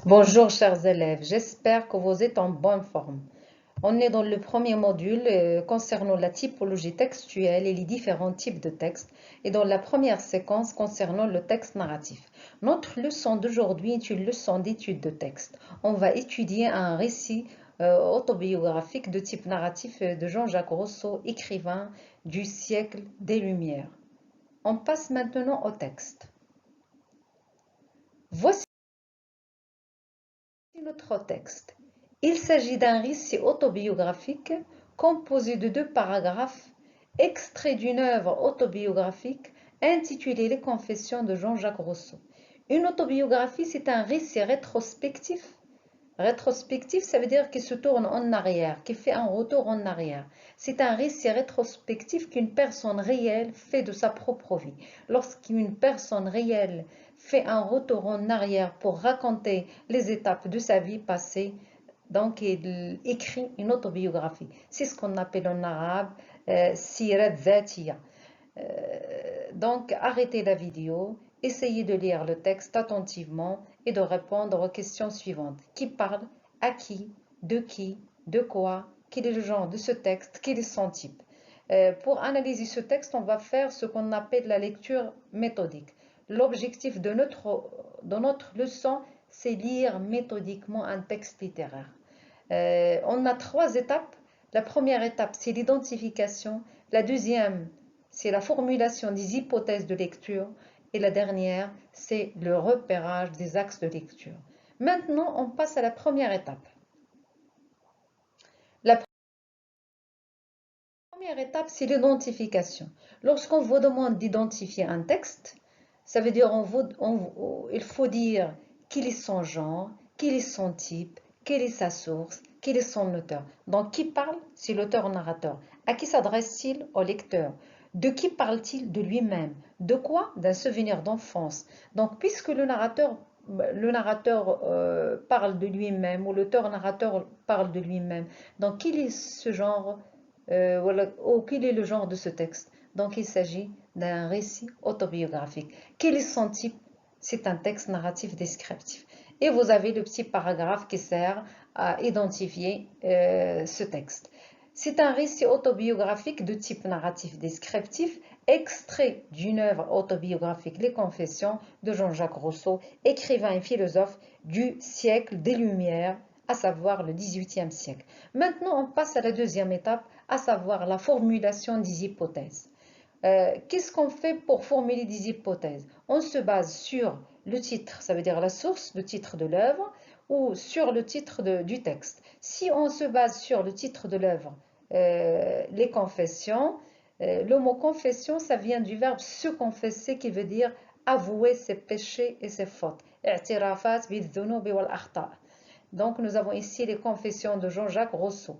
Bonjour chers élèves, j'espère que vous êtes en bonne forme. On est dans le premier module concernant la typologie textuelle et les différents types de textes et dans la première séquence concernant le texte narratif. Notre leçon d'aujourd'hui est une leçon d'étude de texte. On va étudier un récit autobiographique de type narratif de Jean-Jacques Rousseau, écrivain du siècle des Lumières. On passe maintenant au texte. Voici notre texte. Il s'agit d'un récit autobiographique composé de 2 paragraphes extraits d'une œuvre autobiographique intitulée Les Confessions de Jean-Jacques Rousseau. Une autobiographie, c'est un récit rétrospectif. Rétrospectif, ça veut dire qu'il se tourne en arrière, qu'il fait un retour en arrière. C'est un récit rétrospectif qu'une personne réelle fait de sa propre vie. Lorsqu'une personne réelle fait un retour en arrière pour raconter les étapes de sa vie passée, donc il écrit une autobiographie. C'est ce qu'on appelle en arabe sirat zatiya. Donc, arrêtez la vidéo, essayez de lire le texte attentivement et de répondre aux questions suivantes. Qui parle? À qui? De qui? De quoi? Quel est le genre de ce texte? Quel est son type? Pour analyser ce texte, on va faire ce qu'on appelle la lecture méthodique. L'objectif de notre leçon, c'est lire méthodiquement un texte littéraire. On a 3 étapes. La première étape, c'est l'identification. La deuxième, c'est la formulation des hypothèses de lecture. Et la dernière, c'est le repérage des axes de lecture. Maintenant, on passe à la première étape. La première étape, c'est l'identification. Lorsqu'on vous demande d'identifier un texte, ça veut dire il faut dire quel est son genre, quel est son type, quelle est sa source, quel est son auteur. Donc, qui parle? C'est l'auteur-narrateur. À qui s'adresse-t-il? Au lecteur. De qui parle-t-il? De lui-même. De quoi? D'un souvenir d'enfance. Donc, puisque le narrateur parle de lui-même ou l'auteur-narrateur parle de lui-même, donc quel est ce genre voilà, quel est le genre de ce texte? Donc, il s'agit d'un récit autobiographique. Quel est son type? C'est un texte narratif descriptif. Et vous avez le petit paragraphe qui sert à identifier ce texte. C'est un récit autobiographique de type narratif descriptif, extrait d'une œuvre autobiographique, Les Confessions de Jean-Jacques Rousseau, écrivain et philosophe du siècle des Lumières, à savoir le XVIIIe siècle. Maintenant, on passe à la deuxième étape, à savoir la formulation des hypothèses. Qu'est-ce qu'on fait pour formuler des hypothèses? On se base sur le titre, ça veut dire la source, le titre de l'œuvre, ou sur le titre du texte. Si on se base sur le titre de l'œuvre, les confessions, le mot confession, ça vient du verbe se confesser qui veut dire avouer ses péchés et ses fautes. Donc, nous avons ici les confessions de Jean-Jacques Rousseau.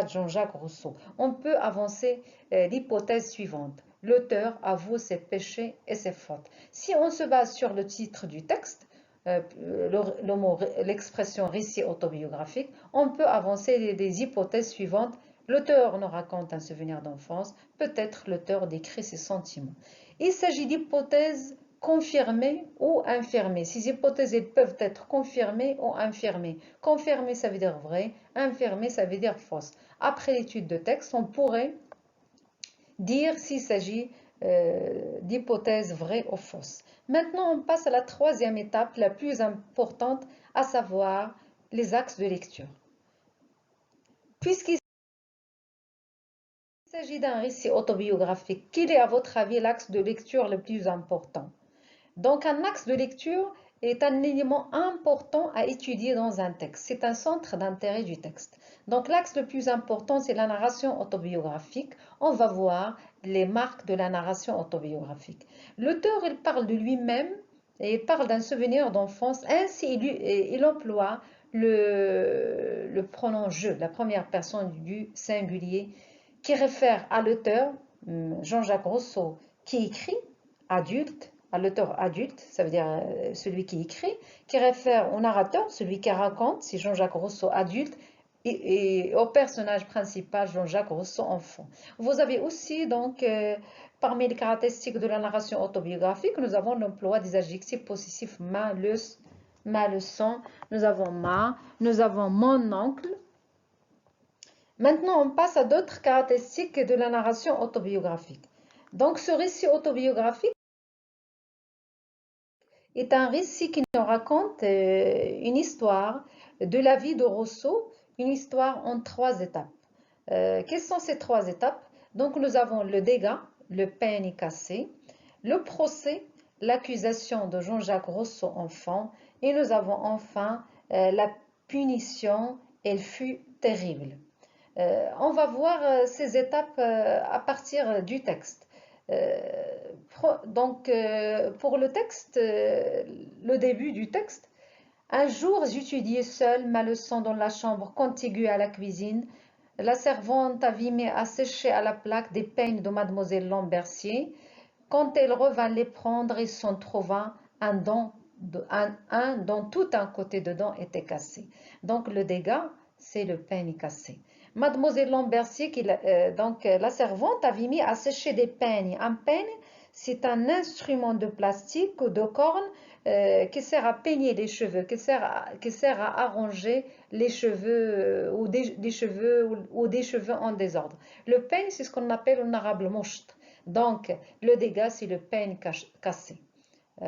Jean-Jacques Rousseau. On peut avancer l'hypothèse suivante. L'auteur avoue ses péchés et ses fautes. Si on se base sur le titre du texte, l'expression récit autobiographique, on peut avancer les hypothèses suivantes. L'auteur nous raconte un souvenir d'enfance, peut-être l'auteur décrit ses sentiments. Il s'agit d'hypothèses confirmées ou infirmées. Ces hypothèses elles peuvent être confirmées ou infirmées. Confirmées, ça veut dire vrai, infirmées, ça veut dire fausse. Après l'étude de texte, on pourrait dire s'il s'agit d'hypothèses vraies ou fausses. Maintenant, on passe à la troisième étape, la plus importante, à savoir les axes de lecture. Puisqu'il s'agit d'un récit autobiographique, quel est à votre avis l'axe de lecture le plus important? Donc, un axe de lecture est un élément important à étudier dans un texte. C'est un centre d'intérêt du texte. Donc, l'axe le plus important, c'est la narration autobiographique. On va voir les marques de la narration autobiographique. L'auteur, il parle de lui-même et il parle d'un souvenir d'enfance. Ainsi, il emploie le pronom je, la première personne du singulier, qui réfère à l'auteur, Jean-Jacques Rousseau, qui écrit, adulte, à l'auteur adulte, ça veut dire celui qui écrit, qui réfère au narrateur, celui qui raconte, c'est Jean-Jacques Rousseau adulte, et au personnage principal, Jean-Jacques Rousseau enfant. Vous avez aussi donc parmi les caractéristiques de la narration autobiographique, nous avons l'emploi des adjectifs possessifs malus ma leçon, nous avons ma, nous avons mon oncle. Maintenant, on passe à d'autres caractéristiques de la narration autobiographique. Donc, ce récit autobiographique est un récit qui nous raconte une histoire de la vie de Rousseau, une histoire en 3 étapes. Quelles sont ces 3 étapes? Donc, nous avons le dégât, le peigne cassé, le procès, l'accusation de Jean-Jacques Rousseau enfant, et nous avons enfin la punition, elle fut terrible. On va voir ces étapes à partir du texte. Donc, pour le texte, le début du texte, un jour, j'étudiais seule ma leçon dans la chambre contiguë à la cuisine. La servante avait mis à sécher à la plaque des peignes de mademoiselle Lambercier. Quand elle revint les prendre, il s'en trouva un dont tout un côté dedans était cassé. Donc le dégât, c'est le peigne cassé. Mademoiselle Lambercier, la servante, avait mis à sécher des peignes. Un peigne, c'est un instrument de plastique ou de corne qui sert à peigner les cheveux, qui sert à arranger les cheveux ou des cheveux ou des cheveux en désordre. Le peigne, c'est ce qu'on appelle en arabe le mosht. Donc, le dégât, c'est le peigne cassé.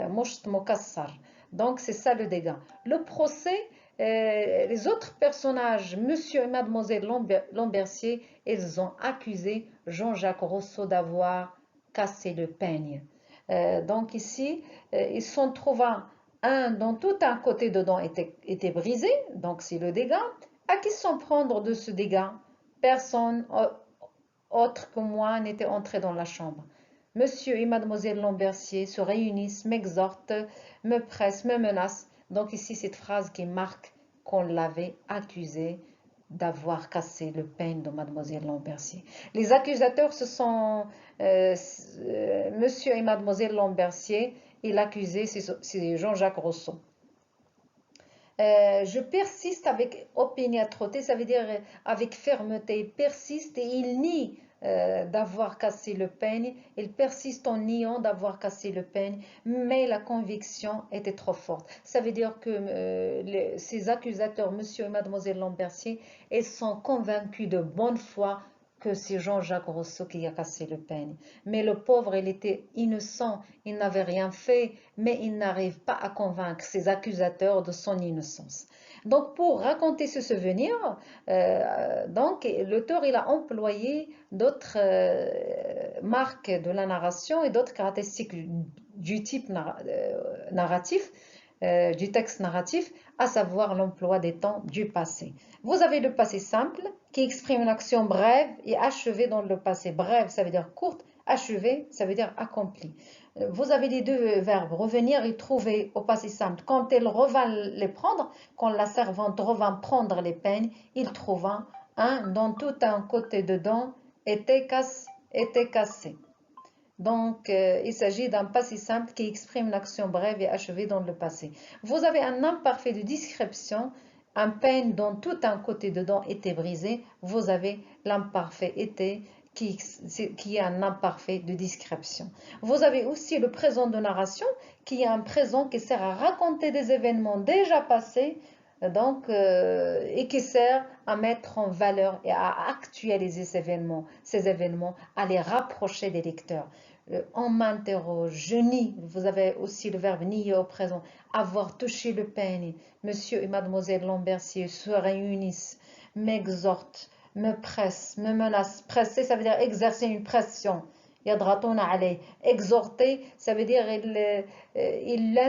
Mosht mokassar. Donc, c'est ça le dégât. Le procès, les autres personnages, monsieur et mademoiselle Lambercier, ils ont accusé Jean-Jacques Rousseau d'avoir cassé le peigne. Donc ici, ils sont trouvés un dont tout un côté dedans était brisé, donc c'est le dégât. À qui s'en prendre de ce dégât? Personne autre que moi n'était entré dans la chambre. Monsieur et mademoiselle Lambercier se réunissent, m'exhortent, me pressent, me menacent. Donc ici, cette phrase qui marque qu'on l'avait accusé d'avoir cassé le peigne de mademoiselle Lambercier. Les accusateurs, ce sont monsieur et mademoiselle Lambercier, et l'accusé, c'est Jean-Jacques Rousseau. Je persiste avec opiniâtreté, ça veut dire avec fermeté. Il persiste et il nie d'avoir cassé le peigne. Il persiste en niant d'avoir cassé le peigne, mais la conviction était trop forte. Ça veut dire que ces accusateurs, monsieur et mademoiselle Lambercier, ils sont convaincus de bonne foi que c'est Jean-Jacques Rousseau qui a cassé le peigne. Mais le pauvre, il était innocent, il n'avait rien fait, mais il n'arrive pas à convaincre ses accusateurs de son innocence. Donc, pour raconter ce souvenir, l'auteur il a employé d'autres marques de la narration et d'autres caractéristiques du type narratif, du texte narratif, à savoir l'emploi des temps du passé. Vous avez le passé simple qui exprime une action brève et achevée dans le passé. Brève, ça veut dire courte, achevée, ça veut dire accomplie. Vous avez les deux verbes, revenir et trouver au passé simple. Quand elle revint les prendre, quand la servante revint prendre les peignes, il trouva un dont tout un côté dedans était cassé. Donc, il s'agit d'un passé simple qui exprime l'action brève et achevée dans le passé. Vous avez un imparfait de description, un peigne dont tout un côté dedans était brisé. Vous avez l'imparfait était qui est un imparfait de description. Vous avez aussi le présent de narration qui est un présent qui sert à raconter des événements déjà passés et qui sert à mettre en valeur et à actualiser ces événements, à les rapprocher des lecteurs. On m'interroge, je nie, vous avez aussi le verbe nier au présent, avoir touché le peigne. Monsieur et mademoiselle Lambercier se réunissent, m'exhortent, me pressent, me menacent. Presser, ça veut dire exercer une pression. Yadratuna alay. Exhorter, ça veut dire il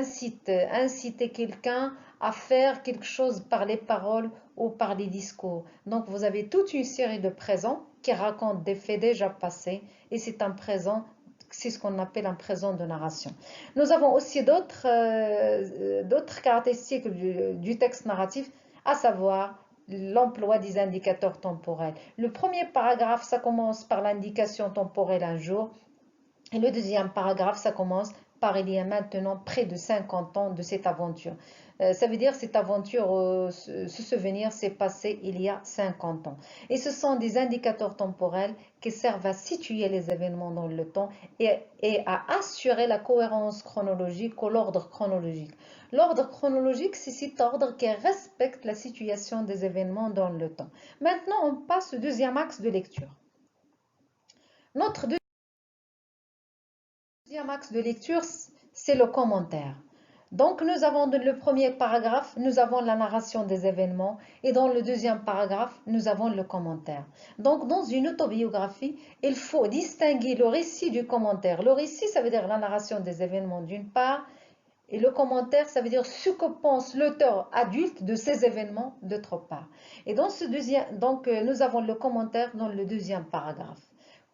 inciter quelqu'un à faire quelque chose par les paroles ou par les discours. Donc vous avez toute une série de présents qui racontent des faits déjà passés et c'est un présent, c'est ce qu'on appelle un présent de narration. Nous avons aussi d'autres caractéristiques du texte narratif, à savoir l'emploi des indicateurs temporels. Le premier paragraphe, ça commence par l'indication temporelle un jour, et le deuxième paragraphe, ça commence part il y a maintenant près de 50 ans de cette aventure. Ça veut dire que cette aventure, ce souvenir s'est passé il y a 50 ans. Et ce sont des indicateurs temporels qui servent à situer les événements dans le temps et à assurer la cohérence chronologique ou l'ordre chronologique. L'ordre chronologique, c'est cet ordre qui respecte la situation des événements dans le temps. Maintenant, on passe au deuxième axe de lecture. Notre deuxième axe de lecture, c'est le commentaire. Donc, nous avons dans le premier paragraphe, nous avons la narration des événements et dans le deuxième paragraphe, nous avons le commentaire. Donc, dans une autobiographie, il faut distinguer le récit du commentaire. Le récit, ça veut dire la narration des événements d'une part, et le commentaire, ça veut dire ce que pense l'auteur adulte de ces événements d'autre part. Et dans ce deuxième, donc, nous avons le commentaire dans le deuxième paragraphe.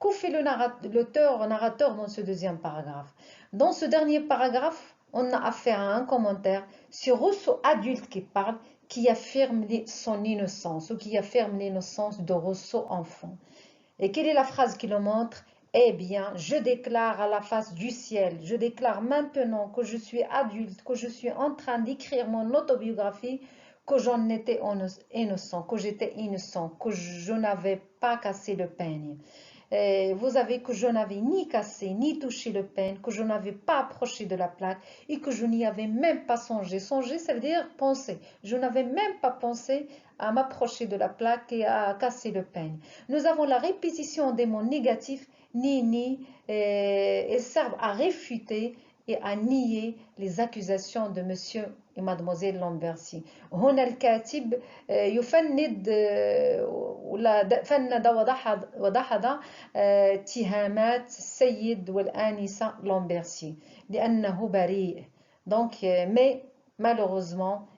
Que fait l'auteur narrateur dans ce deuxième paragraphe? Dans ce dernier paragraphe, on a affaire à un commentaire sur Rousseau adulte qui parle, qui affirme son innocence ou qui affirme l'innocence de Rousseau enfant. Et quelle est la phrase qui le montre? Eh bien, je déclare à la face du ciel, je déclare maintenant que je suis adulte, que je suis en train d'écrire mon autobiographie, que j'en étais innocent, que j'étais innocent, que je n'avais pas cassé le peigne. Vous savez que je n'avais ni cassé, ni touché le peigne, que je n'avais pas approché de la plaque et que je n'y avais même pas songé. Songer, ça veut dire penser. Je n'avais même pas pensé à m'approcher de la plaque et à casser le peigne. Nous avons la répétition des mots négatifs, ni, et servent à réfuter et à nier les accusations de monsieur et mademoiselle Lambercy. هنا الكاتب يفند فند ودحض اتهامات السيد والآنسة لامبرسي لأنه بريء. Donc, mais malheureusement,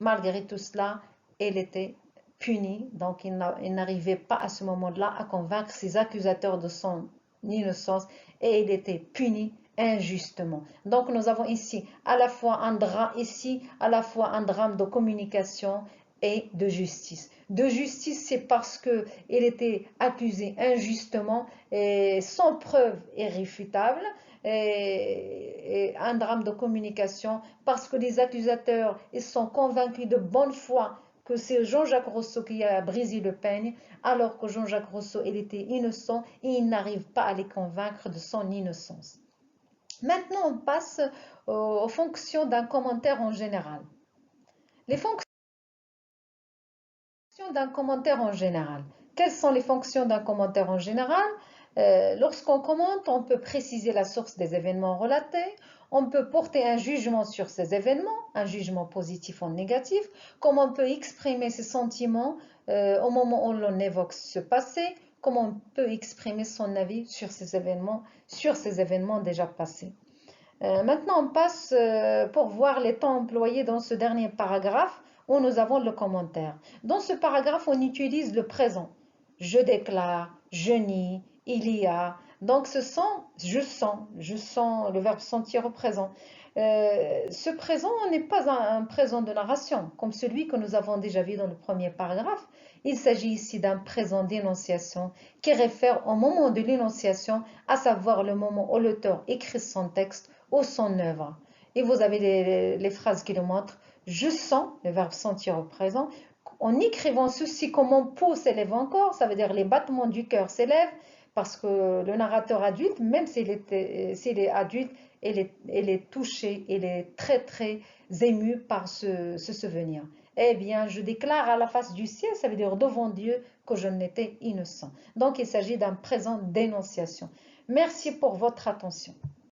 malgré tout cela, elle était punie. Donc, il n'arrivait pas à ce moment-là à convaincre ses accusateurs de son innocence et il était puni injustement. Donc, nous avons ici à la fois un drame de communication et de justice. De justice, c'est parce qu'il était accusé injustement et sans preuve irréfutable. Et un drame de communication parce que les accusateurs ils sont convaincus de bonne foi que c'est Jean-Jacques Rousseau qui a brisé le peigne, alors que Jean-Jacques Rousseau il était innocent et il n'arrive pas à les convaincre de son innocence. Maintenant, on passe aux fonctions d'un commentaire en général. Les fonctions d'un commentaire en général. Quelles sont les fonctions d'un commentaire en général? Lorsqu'on commente, on peut préciser la source des événements relatés, on peut porter un jugement sur ces événements, un jugement positif ou négatif, comme on peut exprimer ses sentiments au moment où l'on évoque ce passé, comme on peut exprimer son avis sur ces événements déjà passés. Maintenant, on passe pour voir les temps employés dans ce dernier paragraphe où nous avons le commentaire. Dans ce paragraphe, on utilise le présent. Je déclare, je nie, il y a. Donc, ce sont je sens le verbe sentir au présent. Ce présent n'est pas un présent de narration, comme celui que nous avons déjà vu dans le premier paragraphe. Il s'agit ici d'un présent d'énonciation qui réfère au moment de l'énonciation, à savoir le moment où l'auteur écrit son texte ou son œuvre. Et vous avez les phrases qui le montrent. Je sens, le verbe sentir au présent. En écrivant ceci comme mon pouls s'élève encore, ça veut dire les battements du cœur s'élèvent parce que le narrateur adulte, même s'il est adulte, il est touché, il est très très ému par ce souvenir. Eh bien, je déclare à la face du ciel, ça veut dire devant Dieu, que je n'étais innocent. Donc, il s'agit d'un présent d'énonciation. Merci pour votre attention.